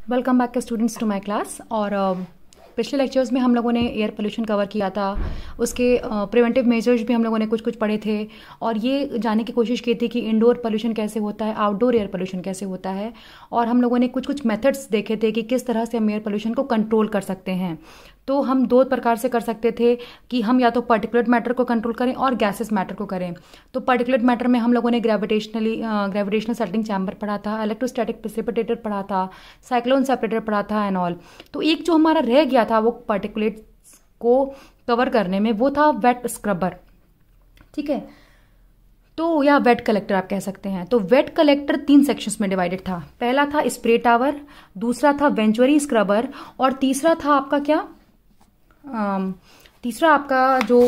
Welcome back students to my class. और पिछले lectures में हम लोगों ने एयर पोल्यूशन कवर किया था, उसके प्रिवेंटिव मेजर्स भी हम लोगों ने कुछ पढ़े थे और ये जानने की कोशिश की थी कि इंडोर पोल्यूशन कैसे होता है, आउटडोर एयर पोल्यूशन कैसे होता है। और हम लोगों ने कुछ मेथड्स देखे थे कि किस तरह से हम एयर पोल्यूशन को कंट्रोल कर सकते हैं। तो हम दो प्रकार से कर सकते थे कि हम या तो पर्टिकुलेट मैटर को कंट्रोल करें और गैसेस मैटर को करें। तो पर्टिकुलेट मैटर में हम लोगों ने ग्रेविटेशनल सेटलिंग चैम्बर पढ़ा था, इलेक्ट्रोस्टैटिक प्रेसिपिटेटर पढ़ा था, साइक्लोन सेपरेटर पढ़ा था एंड ऑल। तो एक जो हमारा रह गया था वो पार्टिकुलेट को कवर करने में, वो था वेट स्क्रबर। ठीक है, तो या वेट कलेक्टर आप कह सकते हैं। तो वेट कलेक्टर 3 सेक्शंस में डिवाइडेड था। पहला था स्प्रे टावर, दूसरा था वेंचुरी स्क्रबर और तीसरा था आपका क्या, तीसरा आपका जो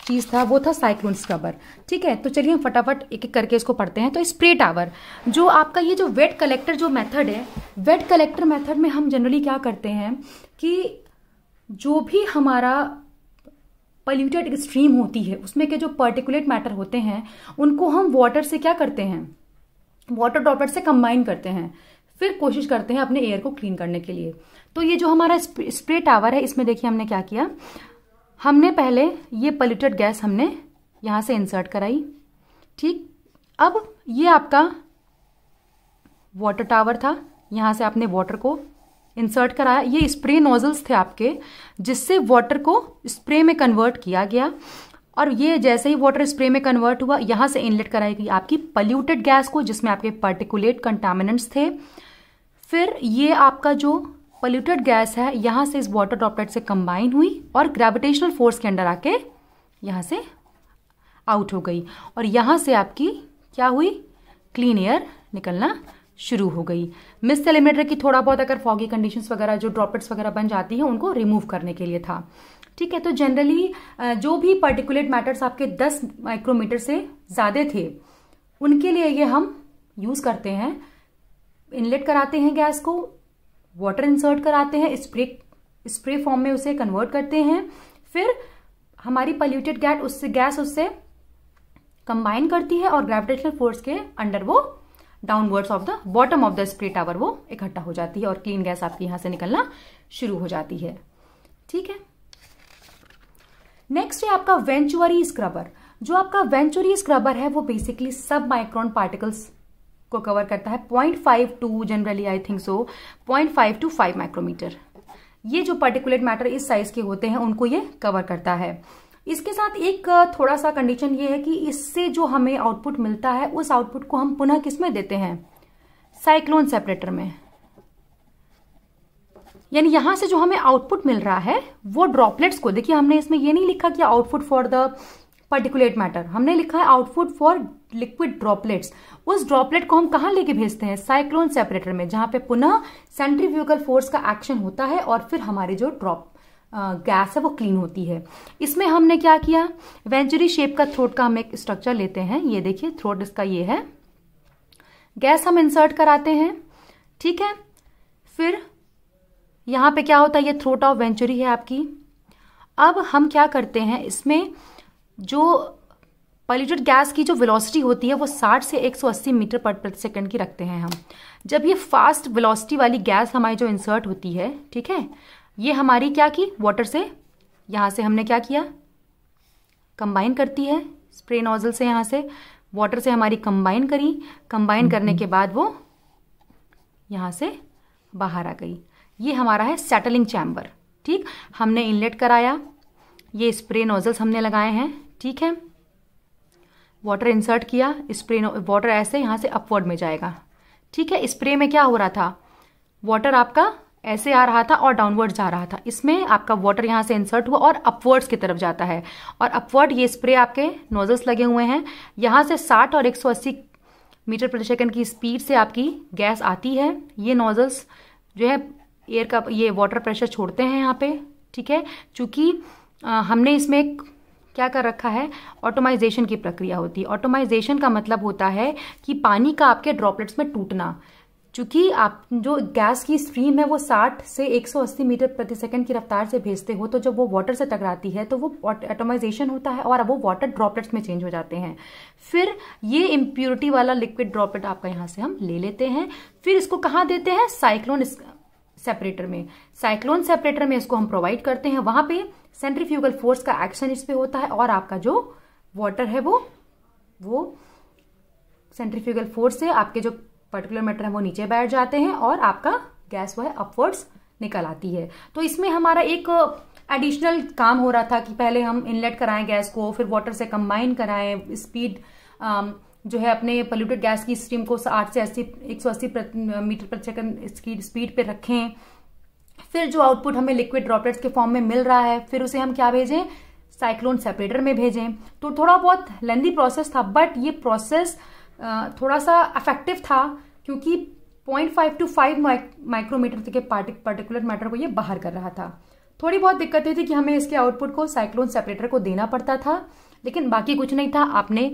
चीज था वो था साइक्लोन स्क्रबर। ठीक है, तो चलिए हम फटाफट एक एक करके इसको पढ़ते हैं। तो स्प्रे टावर जो आपका ये जो वेट कलेक्टर जो मेथड है, वेट कलेक्टर मेथड में हम जनरली क्या करते हैं कि जो भी हमारा पॉल्यूटेड स्ट्रीम होती है उसमें के जो पर्टिकुलेट मैटर होते हैं उनको हम वाटर से क्या करते हैं, वाटर ड्रॉपलेट से कंबाइन करते हैं, फिर कोशिश करते हैं अपने एयर को क्लीन करने के लिए। तो ये जो हमारा स्प्रे टावर है, इसमें देखिए हमने क्या किया, हमने पहले ये पॉल्यूटेड गैस हमने यहां से इंसर्ट कराई। ठीक, अब ये आपका वाटर टावर था, यहां से आपने वाटर को इंसर्ट कराया। ये स्प्रे नोजल्स थे आपके, जिससे वाटर को स्प्रे में कन्वर्ट किया गया। और ये जैसे ही वाटर स्प्रे में कन्वर्ट हुआ, यहां से इनलेट कराई गई आपकी पॉल्यूटेड गैस को, जिसमें आपके पार्टिकुलेट कंटामिनेंट्स थे। फिर ये आपका जो पॉल्यूटेड गैस है यहां से इस वाटर ड्रॉपलेट से कंबाइन हुई और ग्रेविटेशनल फोर्स के अंडर आके यहां से आउट हो गई और यहां से आपकी क्या हुई, क्लीन एयर निकलना शुरू हो गई। मिस्ट एलिमिनेटर की थोड़ा बहुत अगर फॉगी कंडीशंस वगैरह जो ड्रॉपलेट्स वगैरह बन जाती है उनको रिमूव करने के लिए था। ठीक है, तो जनरली जो भी पर्टिकुलेट मैटर्स आपके 10 माइक्रोमीटर से ज्यादा थे उनके लिए ये हम यूज करते हैं। इनलेट कराते हैं गैस को, वाटर इंसर्ट कराते हैं, स्प्रे फॉर्म में उसे कन्वर्ट करते हैं, फिर हमारी पॉल्यूटेड गैस उससे कंबाइन करती है और ग्रेविटेशनल फोर्स के अंडर वो downwards of the bottom of the spray tower वो इकट्ठा हो जाती है और क्लीन गैस आपकी यहां से निकलना शुरू हो जाती है। ठीक है, नेक्स्ट है आपका वेंचुरी स्क्रबर। जो आपका वेंचुरी स्क्रबर है वो बेसिकली सब माइक्रोन पार्टिकल्स को कवर करता है, 0.5 to generally I think so 0.5 to 5 micrometre. ये जो पर्टिकुलेट मैटर इस साइज के होते हैं उनको ये कवर करता है। इसके साथ एक थोड़ा सा कंडीशन ये है कि इससे जो हमें आउटपुट मिलता है उस आउटपुट को हम पुनः किसमें देते हैं, साइक्लोन सेपरेटर में। यानी यहां से जो हमें आउटपुट मिल रहा है वो ड्रॉपलेट्स को, देखिए हमने इसमें ये नहीं लिखा कि output for the particulate matter, हमने लिखा है आउटपुट फॉर लिक्विड ड्रॉपलेट्स। उस ड्रॉपलेट को हम कहां लेके भेजते हैं, साइक्लोन सेपरेटर में, जहां पे पुनः सेंट्रीफ्यूगल फोर्स का एक्शन होता है और फिर हमारी जो गैस है वो क्लीन होती है। इसमें हमने क्या किया, वेंचुरी शेप का थ्रोट का हम एक स्ट्रक्चर लेते हैं। ये देखिए थ्रोट इसका ये है, गैस हम इंसर्ट कराते हैं। ठीक है, फिर यहां पे क्या होता है, ये थ्रोट ऑफ वेंचुरी है आपकी। अब हम क्या करते हैं, इसमें जो पॉल्यूटेड गैस की जो वेलोसिटी होती है वो 60 से 180 मीटर पर प्रति सेकंड की रखते हैं हम। जब ये फास्ट वेलोसिटी वाली गैस हमारी जो इंसर्ट होती है, ठीक है, ये हमारी क्या की, वाटर से यहां से हमने क्या किया, कंबाइन करती है स्प्रे नोजल से, यहां से वाटर से हमारी कंबाइन करी, कंबाइन करने के बाद वो यहां से बाहर आ गई। ये हमारा है सेटलिंग चैम्बर। ठीक, हमने इनलेट कराया, ये स्प्रे नोजल्स हमने लगाए हैं। ठीक है, वाटर इंसर्ट किया, स्प्रे वाटर ऐसे यहां से अपवर्ड में जाएगा। ठीक है, स्प्रे में क्या हो रहा था, वाटर आपका ऐसे आ रहा था और डाउनवर्ड जा रहा था। इसमें आपका वाटर यहां से इंसर्ट हुआ और अपवर्ड्स की तरफ जाता है और अपवर्ड ये स्प्रे आपके नोजल्स लगे हुए हैं। यहां से 60 और 180 मीटर प्रति सेकंड की स्पीड से आपकी गैस आती है। ये नोजल्स जो है एयर का ये वाटर प्रेशर छोड़ते हैं यहाँ पे। ठीक है, चूंकि हमने इसमें क्या कर रखा है, ऑटोमाइजेशन की प्रक्रिया होती है। ऑटोमाइजेशन का मतलब होता है कि पानी का आपके ड्रॉपलेट्स में टूटना। चूंकि आप जो गैस की स्ट्रीम है वो 60 से 180 मीटर प्रति सेकंड की रफ्तार से भेजते हो, तो जब वो वाटर से टकराती है तो वो एटोमाइजेशन होता है और वो वाटर ड्रॉपलेट्स में चेंज हो जाते हैं। फिर ये इम्प्योरिटी वाला लिक्विड ड्रॉपलेट आपका यहाँ से हम ले लेते हैं, फिर इसको कहाँ देते हैं, साइक्लोन सेपरेटर में। साइक्लोन सेपरेटर में इसको हम प्रोवाइड करते हैं, वहां पे सेंट्रीफ्यूगल फोर्स का एक्शन इस पे होता है और आपका जो वाटर है वो सेंट्रीफ्यूगल फोर्स से आपके जो पर्टिकुलर मैटर है वो नीचे बैठ जाते हैं और आपका गैस वो है अपवर्ड्स निकल आती है। तो इसमें हमारा एक एडिशनल काम हो रहा था कि पहले हम इनलेट कराएं गैस को, फिर वाटर से कंबाइन कराएं, स्पीड जो है अपने पोल्यूटेड गैस की स्ट्रीम को 8 से 180 मीटर प्रति सेकंड की स्पीड पे रखें, फिर जो आउटपुट हमें लिक्विड ड्रॉपलेट्स के फॉर्म में मिल रहा है फिर उसे हम क्या भेजें, साइक्लोन सेपरेटर में भेजें। तो थोड़ा बहुत लेंदी प्रोसेस था, बट ये प्रोसेस थोड़ा सा इफेक्टिव था क्योंकि 0.5 to 5 माइक्रोमीटर तक के पर्टिकुलर मैटर को ये बाहर कर रहा था। थोड़ी बहुत दिक्कतें थी कि हमें इसके आउटपुट को साइक्लोन सेपरेटर को देना पड़ता था, लेकिन बाकी कुछ नहीं था। आपने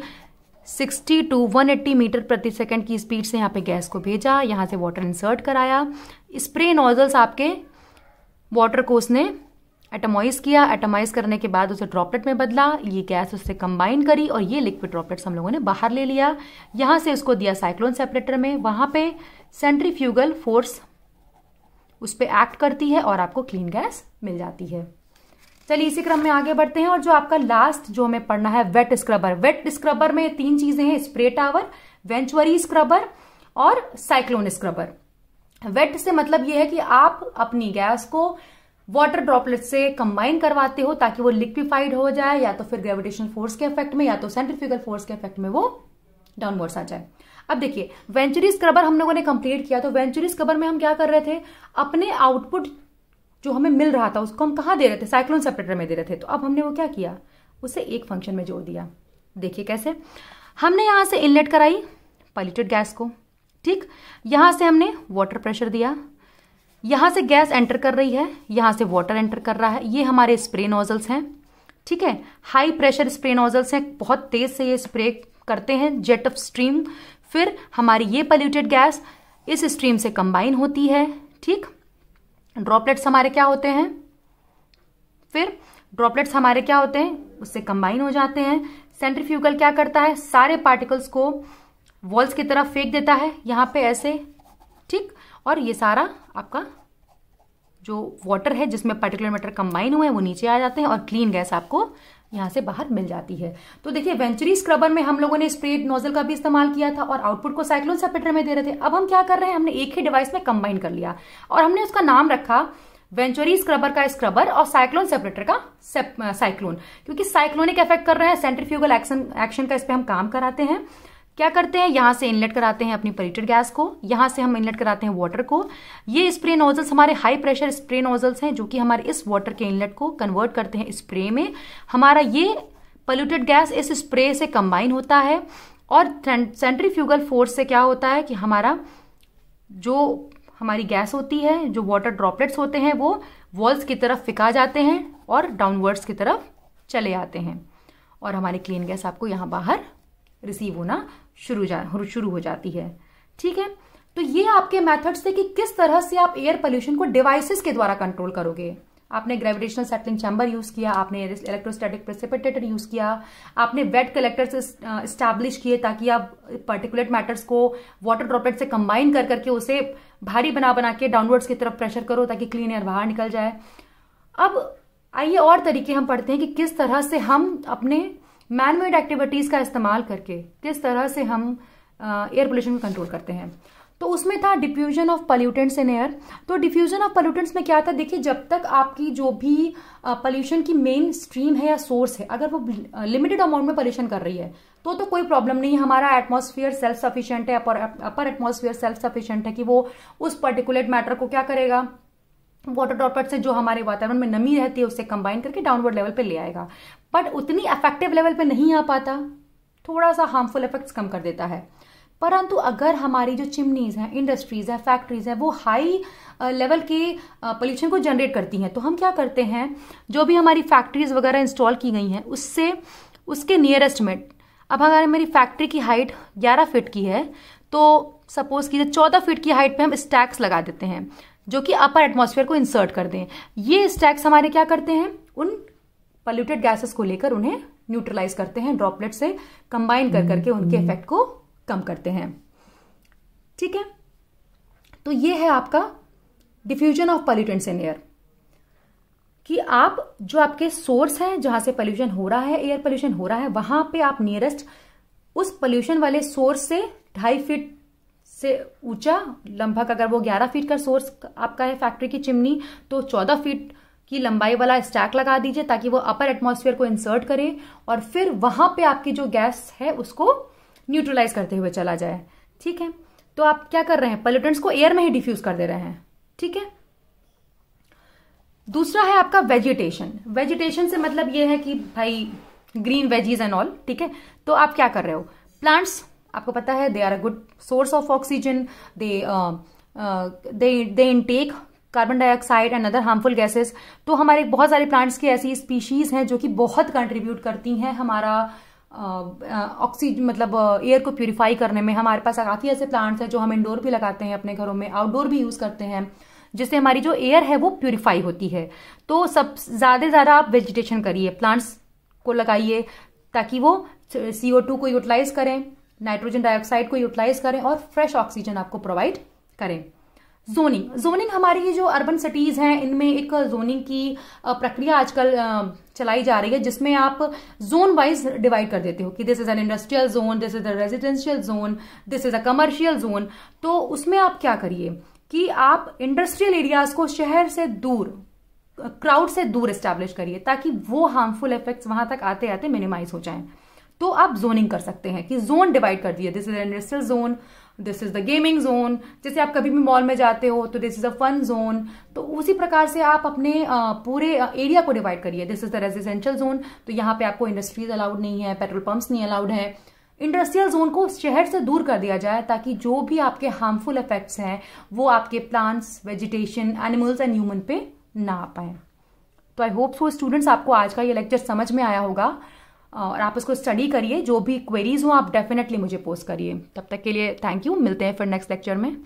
60 to 180 मीटर प्रति सेकंड की स्पीड से यहाँ पे गैस को भेजा, यहाँ से वाटर इंसर्ट कराया, स्प्रे नोजल्स आपके वाटर को उसने एटमाइज किया, एटमाइज करने के बाद उसे ड्रॉपलेट में बदला, ये गैस उससे कंबाइन करी और ये लिक्विड ड्रॉपलेट्स हम लोगों ने बाहर ले लिया। यहाँ से उसको दिया साइक्लोन सेपरेटर में, वहां पे सेंट्रीफ्यूगल फोर्स उस पर एक्ट करती है और आपको क्लीन गैस मिल जाती है। चलिए इसी क्रम में आगे बढ़ते हैं और जो आपका लास्ट जो हमें पढ़ना है वेट स्क्रबर। वेट स्क्रबर में 3 चीजें हैं, स्प्रे टावर, वेंचुरी स्क्रबर और साइक्लोन स्क्रबर। वेट से मतलब ये है कि आप अपनी गैस को वाटर ड्रॉपलेट से कंबाइन करवाते हो ताकि वो लिक्विफाइड हो जाए, या तो फिर ग्रेविटेशनल फोर्स के इफेक्ट में या तो सेंट्रीफ्यूगल फोर्स के इफेक्ट में वो डाउनवर्ड्स आ जाए। अब देखिए वेंचुरी स्क्रबर हम लोगों ने कंप्लीट किया, तो वेंचुरी स्क्रबर में हम क्या कर रहे थे, अपने आउटपुट जो हमें मिल रहा था उसको हम कहाँ दे रहे थे, साइक्लोन सेपरेटर में दे रहे थे। तो अब हमने वो क्या किया, उसे एक फंक्शन में जोड़ दिया। देखिए कैसे, हमने यहां से इनलेट कराई पॉल्यूटेड गैस को, ठीक, यहां से हमने वाटर प्रेशर दिया, यहां से गैस एंटर कर रही है, यहां से वाटर एंटर कर रहा है, ये हमारे स्प्रे नोजल्स हैं, ठीक है, हाई प्रेशर स्प्रे नोजल्स हैं, बहुत तेज से ये स्प्रे करते हैं जेट ऑफ स्ट्रीम, फिर हमारी ये पॉल्यूटेड गैस इस स्ट्रीम से कंबाइन होती है, ठीक, ड्रॉपलेट्स हमारे क्या होते हैं, फिर ड्रॉपलेट्स हमारे क्या होते हैं, उससे कंबाइन हो जाते हैं। सेंट्रीफ्यूगल क्या करता है, सारे पार्टिकल्स को वॉल्स की तरफ फेंक देता है यहां पे ऐसे, ठीक, और ये सारा आपका जो वाटर है जिसमें पर्टिकुलर मैटर कंबाइन हुए हैं वो नीचे आ जाते हैं और क्लीन गैस आपको यहां से बाहर मिल जाती है। तो देखिए वेंचुरी स्क्रबर में हम लोगों ने स्प्रे नोजल का भी इस्तेमाल किया था और आउटपुट को साइक्लोन सेपरेटर में दे रहे थे। अब हम क्या कर रहे हैं, हमने एक ही डिवाइस में कंबाइन कर लिया और हमने उसका नाम रखा वेंचुरी स्क्रबर का स्क्रबर और साइक्लोन सेपरेटर का साइक्लोन, क्योंकि साइक्लोनिक इफेक्ट कर रहे हैं, सेंट्रीफ्यूगल एक्शन का इस पे हम काम कराते हैं। क्या करते हैं, यहां से इनलेट कराते हैं अपनी पॉल्यूटेड गैस को, यहां से हम इनलेट कराते हैं वाटर को। ये स्प्रे नोजल्स हमारे हाई प्रेशर स्प्रे नोजल्स हैं जो कि हमारे इस वाटर के इनलेट को कन्वर्ट करते हैं स्प्रे में। हमारा ये पॉल्यूटेड गैस इस स्प्रे से कंबाइन होता है और सेंट्रीफ्यूगल फोर्स से क्या होता है कि हमारा जो हमारी गैस होती है, जो वाटर ड्रॉपलेट्स होते हैं वो वॉल्स की तरफ फिका जाते हैं और डाउनवर्ड्स की तरफ चले आते हैं और हमारी क्लीन गैस आपको यहां बाहर रिसीव होना शुरू हो जाती है, ठीक है। तो ये आपके मेथड्स थे कि किस तरह से आप एयर पोल्यूशन को डिवाइसेस के द्वारा कंट्रोल करोगे। आपने ग्रेविटेशनल सेटलिंग चैम्बर यूज किया, आपने इलेक्ट्रोस्टैटिक प्रेसिपिटेटर यूज किया, आपने वेट कलेक्टर्स एस्टैब्लिश किए ताकि आप पर्टिकुलेट मैटर्स को वाटर ड्रॉपलेट से कंबाइन कर करके उसे भारी बना के डाउनवर्ड्स की तरफ प्रेशर करो ताकि क्लीन एयर बाहर निकल जाए। अब आइए और तरीके हम पढ़ते हैं कि किस तरह से हम अपने मैनमेड एक्टिविटीज का इस्तेमाल करके किस तरह से हम एयर पोल्यूशन को कंट्रोल करते हैं। तो उसमें था diffusion of pollutants in air. तो डिफ्यूजन ऑफ पोल्यूटेंट्स में क्या था, देखिए जब तक आपकी जो भी पोल्यूशन की मेन स्ट्रीम है या सोर्स है अगर वो लिमिटेड अमाउंट में पोल्यूशन कर रही है तो कोई प्रॉब्लम नहीं है, हमारा एटमॉस्फेयर सेल्फ सफिशिएंट है, अपर एटमॉस्फेयर सेल्फ सफिशिएंट है कि वो उस पर्टिकुलेट मैटर को क्या करेगा, वाटर ड्रॉपलेट से जो हमारे वातावरण में नमी रहती है उससे कंबाइन करके डाउनवर्ड लेवल पे ले आएगा, बट उतनी इफेक्टिव लेवल पे नहीं आ पाता, थोड़ा सा हार्मफुल इफेक्ट्स कम कर देता है। परंतु अगर हमारी जो चिमनीज हैं, इंडस्ट्रीज हैं, फैक्ट्रीज हैं, वो हाई लेवल के पोल्यूशन को जनरेट करती हैं, तो हम क्या करते हैं, जो भी हमारी फैक्ट्रीज वगैरह इंस्टॉल की गई हैं उससे उसके नियरेस्ट में, अब अगर मेरी फैक्ट्री की हाइट 11 फीट की है तो सपोज कीजिए 14 फीट की हाइट पे हम स्टैक्स लगा देते हैं जो कि अपर एटमॉस्फेयर को इंसर्ट कर दें। ये स्टैक्स हमारे क्या करते हैं, उन पोल्यूटेड गैसेस को लेकर उन्हें न्यूट्रलाइज करते हैं, ड्रॉपलेट से कंबाइन कर करके उनके इफेक्ट को कम करते हैं, ठीक है। तो ये है आपका diffusion of pollutants in air, कि आप जो आपके सोर्स है जहां से पोल्यूशन हो रहा है, एयर पोल्यूशन हो रहा है, वहां पे आप नियरेस्ट उस पोल्यूशन वाले सोर्स से 2.5 फीट से ऊंचा, लगभग अगर वो 11 फीट का सोर्स आपका है फैक्ट्री की चिमनी, तो 14 फीट की लंबाई वाला स्टैक लगा दीजिए ताकि वो अपर एटमॉस्फेयर को इंसर्ट करे और फिर वहां पे आपकी जो गैस है उसको न्यूट्रलाइज करते हुए चला जाए। ठीक है, तो आप क्या कर रहे हैं, पोल्यूटेंट्स को एयर में ही डिफ्यूज कर दे रहे हैं। ठीक है, दूसरा है आपका वेजिटेशन। वेजिटेशन से मतलब ये है कि भाई ग्रीन वेजीज एंड ऑल। ठीक है, तो आप क्या कर रहे हो, प्लांट्स आपको पता है they are a good source of oxygen, they intake carbon dioxide and other harmful gases. तो हमारे बहुत सारे प्लांट्स की ऐसी स्पीशीज हैं जो कि बहुत कंट्रीब्यूट करती हैं हमारा ऑक्सीजन मतलब एयर को प्यूरिफाई करने में। हमारे पास काफी ऐसे प्लांट्स हैं जो हम इंडोर भी लगाते हैं अपने घरों में, आउटडोर भी यूज करते हैं, जिससे हमारी जो एयर है वो प्यूरिफाई होती है। तो सब ज्यादा आप वेजिटेशन करिए, प्लांट्स को लगाइए ताकि वो CO2 को यूटिलाइज करें, नाइट्रोजन डाइऑक्साइड को यूटिलाइज करें और फ्रेश ऑक्सीजन आपको प्रोवाइड करें। जोनिंग हमारी ये जो अर्बन सिटीज हैं इनमें एक जोनिंग की प्रक्रिया आजकल चलाई जा रही है, जिसमें आप जोन वाइज डिवाइड कर देते हो कि this is an industrial zone, this is a residential zone, this is a commercial zone. तो उसमें आप क्या करिए कि आप इंडस्ट्रियल एरियाज को शहर से दूर, क्राउड से दूर एस्टैब्लिश करिए ताकि वो हार्मफुल इफेक्ट्स वहां तक आते आते मिनिमाइज हो जाएं। तो आप जोनिंग कर सकते हैं कि जोन डिवाइड कर दिए, this is industrial zone, this is the gaming zone. जैसे आप कभी भी मॉल में जाते हो तो this is a fun zone, तो उसी प्रकार से आप अपने पूरे एरिया को डिवाइड करिए। This is the residential zone, तो यहाँ पे आपको इंडस्ट्रीज अलाउड नहीं है, पेट्रोल पंप्स नहीं अलाउड है। इंडस्ट्रियल जोन को शहर से दूर कर दिया जाए ताकि जो भी आपके हार्मफुल इफेक्ट्स हैं वो आपके plants, vegetation, animals and human पे ना आ पाए। तो आई होप सो स्टूडेंट्स आपको आज का ये लेक्चर समझ में आया होगा और आप इसको स्टडी करिए। जो भी क्वेरीज हो आप डेफिनेटली मुझे पोस्ट करिए। तब तक के लिए थैंक यू, मिलते हैं फिर नेक्स्ट लेक्चर में।